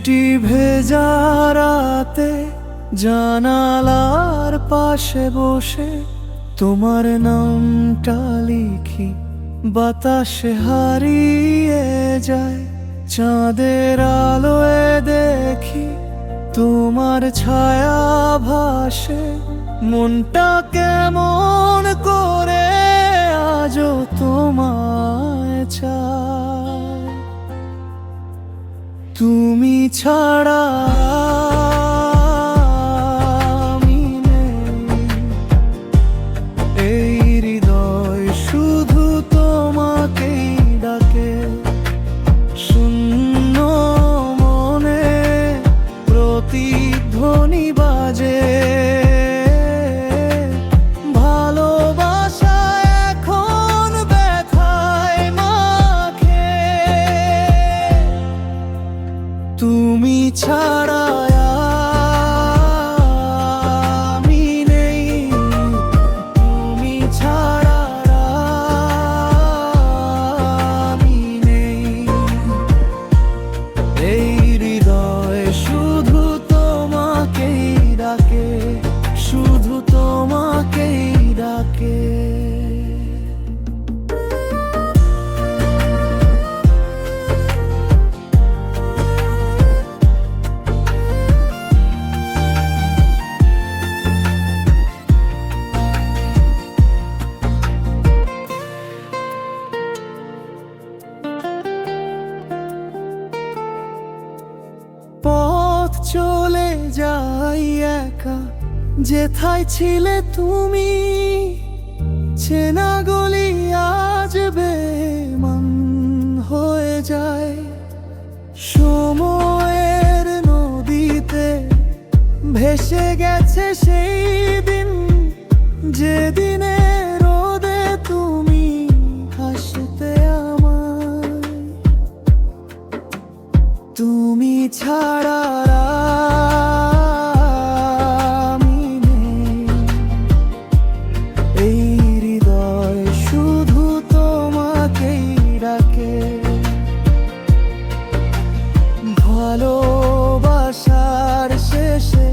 বৃষ্টি ভেজা রাতে জানালার পাশে বসে তোমার নামটা লিখি, বাতাসে হারিয়ে যায়। চাঁদের আলোয় দেখি তোমার ছায়া ভাসে, মনটা কেমন করে আজও তোমায় চায়। তুমি ছাড়া আমি নেই, এই হৃদয় শুধু তোমাকেই ডাকে। শূন্য মনে প্রতিধ্বনি বাজে, ভালোবাসা এখন ব্যথায় মাখে। তুমি ছাড়া আমি নেই, তুমি ছাড়া আমি নেই। এই হৃদয় শুধু তোমাকেই ডাকে, শুধু তোমাকেই ডাকে। পথ চলে যাই একা, যেথায় ছিলে তুমি। চেনা গলি আজ বেমান হয়ে যায়। সময়ের নদীতে ভেসে গেছে সেই দিন, যেদিনে রোদে তুমি হাসতে আমায়। তুমি ছাড়া আমি নেই, এই হৃদয় শুধু তোমাকেই ডাকে। ভালোবাসার শেষে